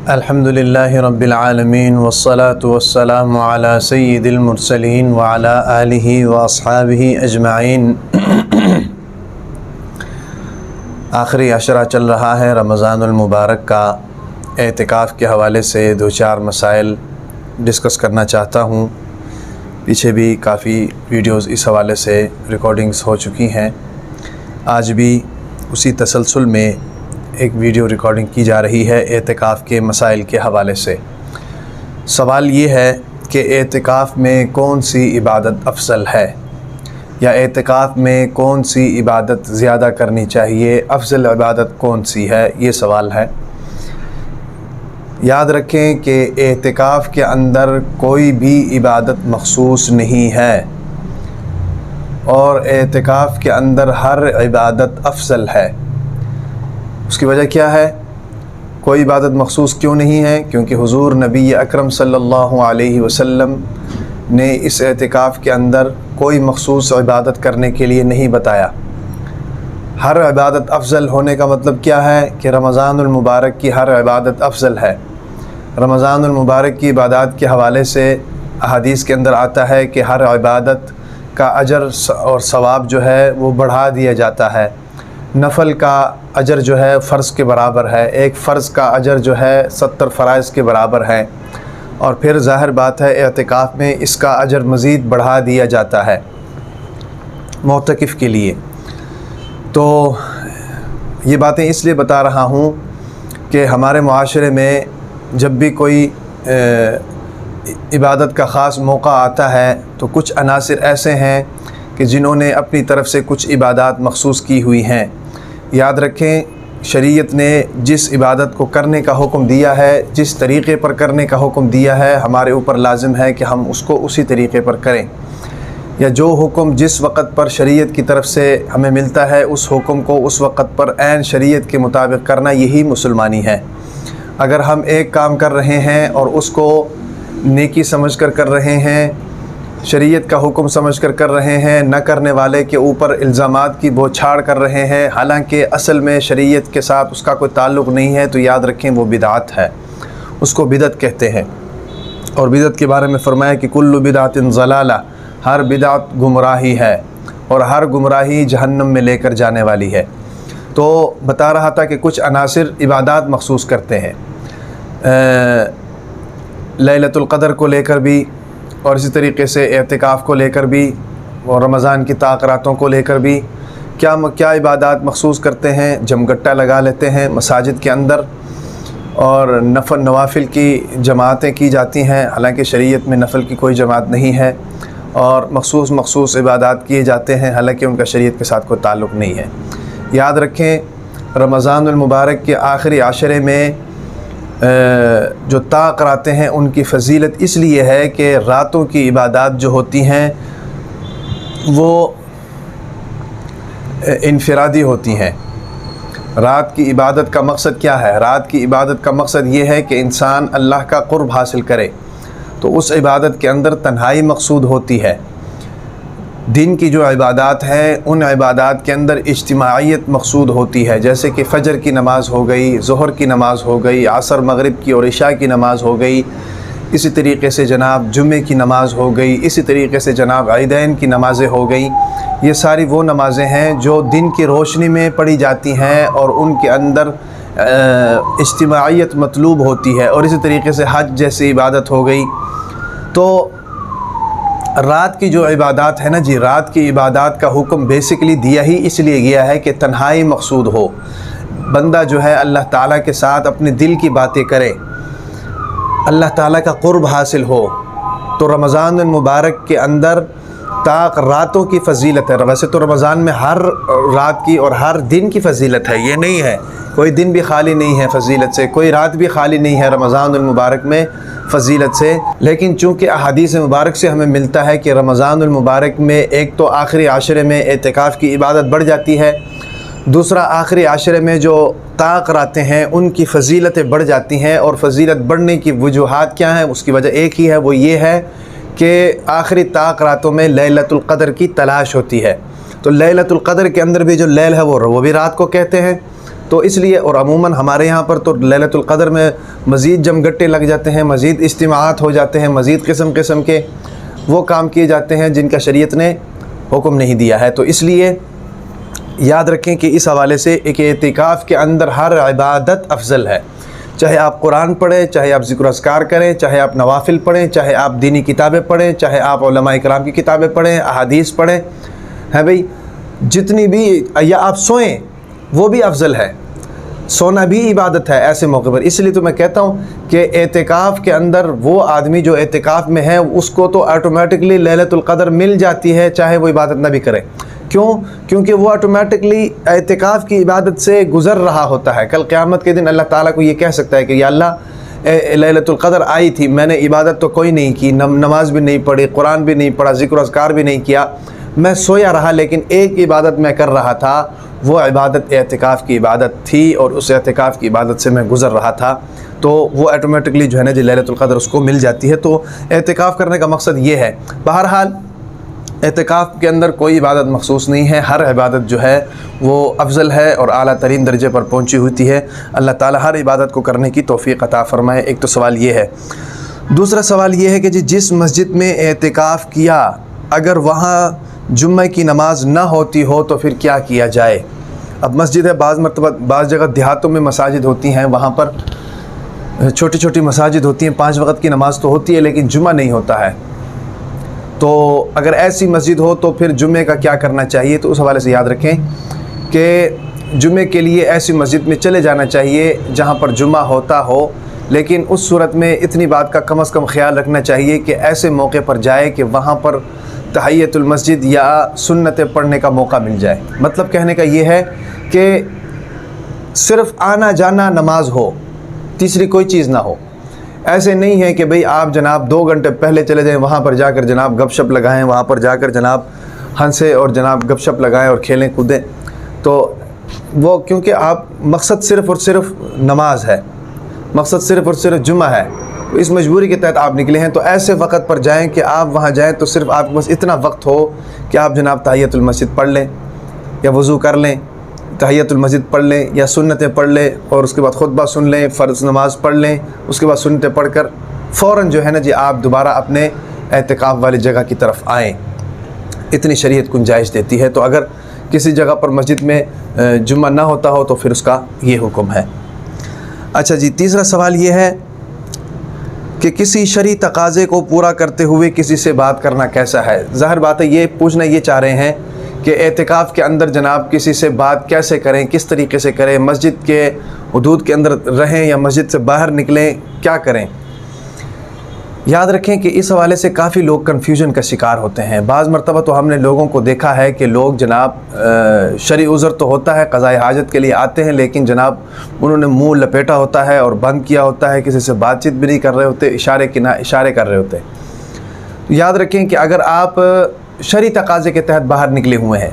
الحمدللہ رب العالمین والصلاة والسلام علی سید المرسلین وعلی آلہ واصحابہ اجمعین۔ آخری عشرہ چل رہا ہے رمضان المبارک کا۔ اعتکاف کے حوالے سے دو چار مسائل ڈسکس کرنا چاہتا ہوں۔ پیچھے بھی کافی ویڈیوز اس حوالے سے ریکارڈنگز ہو چکی ہیں۔ آج بھی اسی تسلسل میں ایک ویڈیو ریکارڈنگ کی جا رہی ہے اعتکاف کے مسائل کے حوالے سے۔ سوال یہ ہے کہ اعتکاف میں کون سی عبادت افضل ہے، یا اعتکاف میں کون سی عبادت زیادہ کرنی چاہیے، افضل عبادت کون سی ہے، یہ سوال ہے۔ یاد رکھیں کہ اعتکاف کے اندر کوئی بھی عبادت مخصوص نہیں ہے، اور اعتکاف کے اندر ہر عبادت افضل ہے۔ اس کی وجہ کیا ہے؟ کوئی عبادت مخصوص کیوں نہیں ہے؟ کیونکہ حضور نبی اکرم صلی اللہ علیہ وسلم نے اس اعتکاف کے اندر کوئی مخصوص عبادت کرنے کے لیے نہیں بتایا۔ ہر عبادت افضل ہونے کا مطلب کیا ہے؟ کہ رمضان المبارک کی ہر عبادت افضل ہے۔ رمضان المبارک کی عبادات کے حوالے سے احادیث کے اندر آتا ہے کہ ہر عبادت کا اجر اور ثواب جو ہے وہ بڑھا دیا جاتا ہے۔ نفل کا اجر جو ہے فرض کے برابر ہے، ایک فرض کا اجر جو ہے 70 فرائض کے برابر ہے، اور پھر ظاہر بات ہے اعتکاف میں اس کا اجر مزید بڑھا دیا جاتا ہے معتکف کے لیے۔ تو یہ باتیں اس لیے بتا رہا ہوں کہ ہمارے معاشرے میں جب بھی کوئی عبادت کا خاص موقع آتا ہے تو کچھ عناصر ایسے ہیں کہ جنہوں نے اپنی طرف سے کچھ عبادات مخصوص کی ہوئی ہیں۔ یاد رکھیں، شریعت نے جس عبادت کو کرنے کا حکم دیا ہے، جس طریقے پر کرنے کا حکم دیا ہے، ہمارے اوپر لازم ہے کہ ہم اس کو اسی طریقے پر کریں، یا جو حکم جس وقت پر شریعت کی طرف سے ہمیں ملتا ہے اس حکم کو اس وقت پر عین شریعت کے مطابق کرنا، یہی مسلمانی ہے۔ اگر ہم ایک کام کر رہے ہیں اور اس کو نیکی سمجھ کر کر رہے ہیں، شریعت کا حکم سمجھ کر کر رہے ہیں، نہ کرنے والے کے اوپر الزامات کی بوچھاڑ کر رہے ہیں، حالانکہ اصل میں شریعت کے ساتھ اس کا کوئی تعلق نہیں ہے، تو یاد رکھیں وہ بدعت ہے، اس کو بدعت کہتے ہیں۔ اور بدعت کے بارے میں فرمایا کہ کل بدعت ضلالہ، ہر بدعت گمراہی ہے، اور ہر گمراہی جہنم میں لے کر جانے والی ہے۔ تو بتا رہا تھا کہ کچھ عناصر عبادات مخصوص کرتے ہیں، لیلۃ القدر کو لے کر بھی، اور اسی طریقے سے اعتکاف کو لے کر بھی، اور رمضان کی طاق راتوں کو لے کر بھی کیا عبادات مخصوص کرتے ہیں۔ جمگٹا لگا لیتے ہیں مساجد کے اندر، اور نوافل کی جماعتیں کی جاتی ہیں، حالانکہ شریعت میں نفل کی کوئی جماعت نہیں ہے، اور مخصوص عبادات کیے جاتے ہیں، حالانکہ ان کا شریعت کے ساتھ کوئی تعلق نہیں ہے۔ یاد رکھیں، رمضان المبارک کے آخری عشرے میں جو طاق راتیں ہیں ان کی فضیلت اس لیے ہے کہ راتوں کی عبادات جو ہوتی ہیں وہ انفرادی ہوتی ہیں۔ رات کی عبادت کا مقصد کیا ہے؟ رات کی عبادت کا مقصد یہ ہے کہ انسان اللہ کا قرب حاصل کرے، تو اس عبادت کے اندر تنہائی مقصود ہوتی ہے۔ دن کی جو عبادات ہیں ان عبادات کے اندر اجتماعیت مقصود ہوتی ہے، جیسے کہ فجر کی نماز ہو گئی، ظہر کی نماز ہو گئی، عصر مغرب کی اور عشاء کی نماز ہو گئی، اسی طریقے سے جناب جمعے کی نماز ہو گئی، اسی طریقے سے جناب عیدین کی نمازیں ہو گئیں۔ یہ ساری وہ نمازیں ہیں جو دن کی روشنی میں پڑھی جاتی ہیں، اور ان کے اندر اجتماعیت مطلوب ہوتی ہے، اور اسی طریقے سے حج جیسی عبادت ہو گئی۔ تو رات کی جو عبادات ہے نا جی، رات کی عبادات کا حکم بیسکلی دیا ہی اس لیے گیا ہے کہ تنہائی مقصود ہو، بندہ جو ہے اللہ تعالیٰ کے ساتھ اپنے دل کی باتیں کرے، اللہ تعالیٰ کا قرب حاصل ہو۔ تو رمضان المبارک کے اندر طاق راتوں کی فضیلت ہے۔ ویسے تو رمضان میں ہر رات کی اور ہر دن کی فضیلت ہے، یہ نہیں ہے کوئی دن بھی خالی نہیں ہے فضیلت سے، کوئی رات بھی خالی نہیں ہے رمضان المبارک میں فضیلت سے، لیکن چونکہ احادیث مبارک سے ہمیں ملتا ہے کہ رمضان المبارک میں ایک تو آخری عشرے میں اعتکاف کی عبادت بڑھ جاتی ہے، دوسرا آخری عشرے میں جو طاق راتیں ہیں ان کی فضیلتیں بڑھ جاتی ہیں۔ اور فضیلت بڑھنے کی وجوہات کیا ہیں؟ اس کی وجہ ایک ہی ہے، وہ یہ ہے کہ آخری طاق راتوں میں لیلۃ القدر کی تلاش ہوتی ہے۔ تو لیلۃ القدر کے اندر بھی جو لیل ہے وہ بھی رات کو کہتے ہیں، تو اس لیے اور عموماً ہمارے یہاں پر تو لیلۃ القدر میں مزید جمگٹے لگ جاتے ہیں، مزید اجتماعات ہو جاتے ہیں، مزید قسم قسم کے وہ کام کیے جاتے ہیں جن کا شریعت نے حکم نہیں دیا ہے۔ تو اس لیے یاد رکھیں کہ اس حوالے سے ایک اعتکاف کے اندر ہر عبادت افضل ہے، چاہے آپ قرآن پڑھیں، چاہے آپ ذکر و اذکار کریں، چاہے آپ نوافل پڑھیں، چاہے آپ دینی کتابیں پڑھیں، چاہے آپ علماء کرام کی کتابیں پڑھیں، احادیث پڑھیں، ہے بھئی، جتنی بھی، یا آپ سوئیں وہ بھی افضل ہے، سونا بھی عبادت ہے ایسے موقع پر۔ اس لیے تو میں کہتا ہوں کہ اعتکاف کے اندر وہ آدمی جو اعتکاف میں ہے اس کو تو آٹومیٹکلی لیلۃ القدر مل جاتی ہے چاہے وہ عبادت نہ بھی کرے۔ کیوں؟ کیونکہ وہ آٹومیٹکلی اعتکاف کی عبادت سے گزر رہا ہوتا ہے۔ کل قیامت کے دن اللہ تعالیٰ کو یہ کہہ سکتا ہے کہ یا اللہ لیلۃ القدر آئی تھی، میں نے عبادت تو کوئی نہیں کی، نماز بھی نہیں پڑھی، قرآن بھی نہیں پڑھا، ذکر و اذکار بھی نہیں کیا، میں سویا رہا، لیکن ایک عبادت میں کر رہا تھا، وہ عبادت اعتکاف کی عبادت تھی اور اس اعتکاف کی عبادت سے میں گزر رہا تھا، تو وہ آٹومیٹکلی جو ہے نا لیلۃ القدر اس کو مل جاتی ہے۔ تو اعتکاف کرنے کا مقصد یہ ہے۔ بہرحال اعتکاف کے اندر کوئی عبادت مخصوص نہیں ہے، ہر عبادت جو ہے وہ افضل ہے اور اعلیٰ ترین درجے پر پہنچی ہوتی ہے۔ اللہ تعالیٰ ہر عبادت کو کرنے کی توفیق عطا فرمائے۔ ایک تو سوال یہ ہے۔ دوسرا سوال یہ ہے کہ جس مسجد میں اعتکاف کیا اگر وہاں جمعہ کی نماز نہ ہوتی ہو تو پھر کیا کیا جائے؟ اب مسجد ہے، بعض مرتبہ بعض جگہ دیہاتوں میں مساجد ہوتی ہیں، وہاں پر چھوٹی چھوٹی مساجد ہوتی ہیں، 5 وقت کی نماز تو ہوتی ہے لیکن جمعہ نہیں ہوتا ہے، تو اگر ایسی مسجد ہو تو پھر جمعے کا کیا کرنا چاہیے؟ تو اس حوالے سے یاد رکھیں کہ جمعے کے لیے ایسی مسجد میں چلے جانا چاہیے جہاں پر جمعہ ہوتا ہو، لیکن اس صورت میں اتنی بات کا کم از کم خیال رکھنا چاہیے کہ ایسے موقع پر جائے کہ وہاں پر تحیۃ المسجد یا سنتیں پڑھنے کا موقع مل جائے۔ مطلب کہنے کا یہ ہے کہ صرف آنا جانا نماز ہو، تیسری کوئی چیز نہ ہو۔ ایسے نہیں ہے کہ بھئی آپ جناب 2 گھنٹے پہلے چلے جائیں، وہاں پر جا کر جناب گپ شپ لگائیں، وہاں پر جا کر جناب ہنسیں اور جناب گپ شپ لگائیں اور کھیلیں کودیں، تو وہ کیونکہ آپ مقصد صرف اور صرف نماز ہے، مقصد صرف اور صرف جمعہ ہے، اس مجبوری کے تحت آپ نکلے ہیں، تو ایسے وقت پر جائیں کہ آپ وہاں جائیں تو صرف آپ کے پاس اتنا وقت ہو کہ آپ جناب تحیۃ المسجد پڑھ لیں یا وضو کر لیں، تحیۃ المسجد پڑھ لیں یا سنتیں پڑھ لیں اور اس کے بعد خطبہ سن لیں، فرض نماز پڑھ لیں، اس کے بعد سنتیں پڑھ کر فوراً جو ہے نا جی آپ دوبارہ اپنے اعتکاف والی جگہ کی طرف آئیں، اتنی شریعت گنجائش دیتی ہے۔ تو اگر کسی جگہ پر مسجد میں جمعہ نہ ہوتا ہو تو پھر اس کا یہ حکم ہے۔ اچھا جی، تیسرا سوال یہ ہے کہ کسی شرعی تقاضے کو پورا کرتے ہوئے کسی سے بات کرنا کیسا ہے؟ ظاہر بات ہے یہ پوچھنا یہ چاہ رہے ہیں کہ اعتکاف کے اندر جناب کسی سے بات کیسے کریں، کس طریقے سے کریں، مسجد کے حدود کے اندر رہیں یا مسجد سے باہر نکلیں، کیا کریں؟ یاد رکھیں کہ اس حوالے سے کافی لوگ کنفیوژن کا شکار ہوتے ہیں۔ بعض مرتبہ تو ہم نے لوگوں کو دیکھا ہے کہ لوگ جناب شرعی عذر تو ہوتا ہے، قضاء حاجت کے لیے آتے ہیں، لیکن جناب انہوں نے منہ لپیٹا ہوتا ہے اور بند کیا ہوتا ہے، کسی سے بات چیت بھی نہیں کر رہے ہوتے، اشارے کر رہے ہوتے ہیں۔ یاد رکھیں کہ اگر آپ شرعی تقاضے کے تحت باہر نکلے ہوئے ہیں،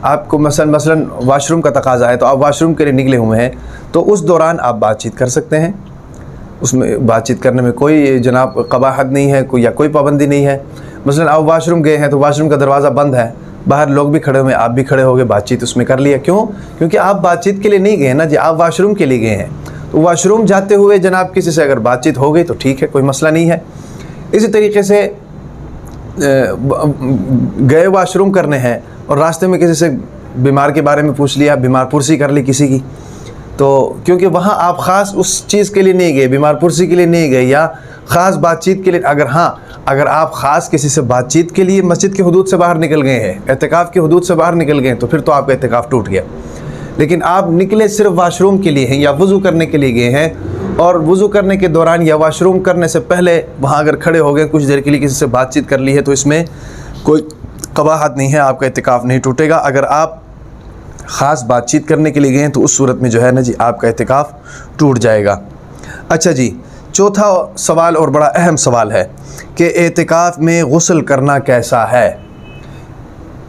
آپ کو مثلا واش روم کا تقاضا ہے تو آپ واش روم کے لیے نکلے ہوئے ہیں، تو اس دوران آپ بات چیت کر سکتے ہیں، اس میں بات چیت کرنے میں کوئی جناب قباحت نہیں ہے، کوئی پابندی نہیں ہے۔ مثلا آپ واش روم گئے ہیں تو واش روم کا دروازہ بند ہے، باہر لوگ بھی کھڑے ہوئے ہیں، آپ بھی کھڑے ہو گئے، بات چیت اس میں کر لیا۔ کیوں؟ کیونکہ آپ بات چیت کے لیے نہیں گئے نا جی، آپ واش روم کے لیے گئے ہیں، تو واش روم جاتے ہوئے جناب کسی سے اگر بات چیت ہو گئی تو ٹھیک ہے، کوئی مسئلہ نہیں ہے۔ اسی طریقے سے گئے واش روم کرنے ہیں اور راستے میں کسی سے بیمار کے بارے میں پوچھ لیا، بیمار پرسی کر لی کسی کی، تو کیونکہ وہاں آپ خاص اس چیز کے لیے نہیں گئے، بیمار پرسی کے لیے نہیں گئے یا خاص بات چیت کے لیے، اگر آپ خاص کسی سے بات چیت کے لیے مسجد کے حدود سے باہر نکل گئے ہیں، اعتکاف کے حدود سے باہر نکل گئے تو پھر تو آپ کا اعتکاف ٹوٹ گیا۔ لیکن آپ نکلے صرف واش روم کے لیے ہیں یا وضو کرنے کے لیے گئے ہیں، اور وضو کرنے کے دوران یا واش روم کرنے سے پہلے وہاں اگر کھڑے ہو گئے کچھ دیر کے لیے کسی سے بات چیت کر لی ہے تو اس میں کوئی قباحت نہیں ہے، آپ کا اعتکاف نہیں ٹوٹے گا۔ اگر آپ خاص بات چیت کرنے کے لیے گئے ہیں تو اس صورت میں جو ہے نا جی آپ کا اعتکاف ٹوٹ جائے گا۔ اچھا جی، چوتھا سوال اور بڑا اہم سوال ہے کہ اعتکاف میں غسل کرنا کیسا ہے؟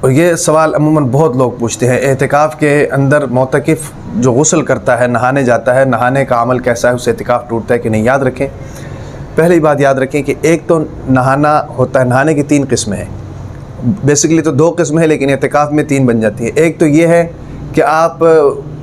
اور یہ سوال عموماً بہت لوگ پوچھتے ہیں، اعتکاف کے اندر معتکف جو غسل کرتا ہے، نہانے جاتا ہے، نہانے کا عمل کیسا ہے، اس سے اعتکاف ٹوٹتا ہے کہ نہیں؟ یاد رکھیں، پہلی بات یاد رکھیں کہ ایک تو نہانا ہوتا ہے، نہانے کی 3 قسمیں ہیں، بیسیکلی تو 2 قسمیں ہیں لیکن اعتکاف میں 3 بن جاتی ہے۔ ایک تو یہ ہے کہ آپ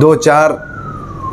2-4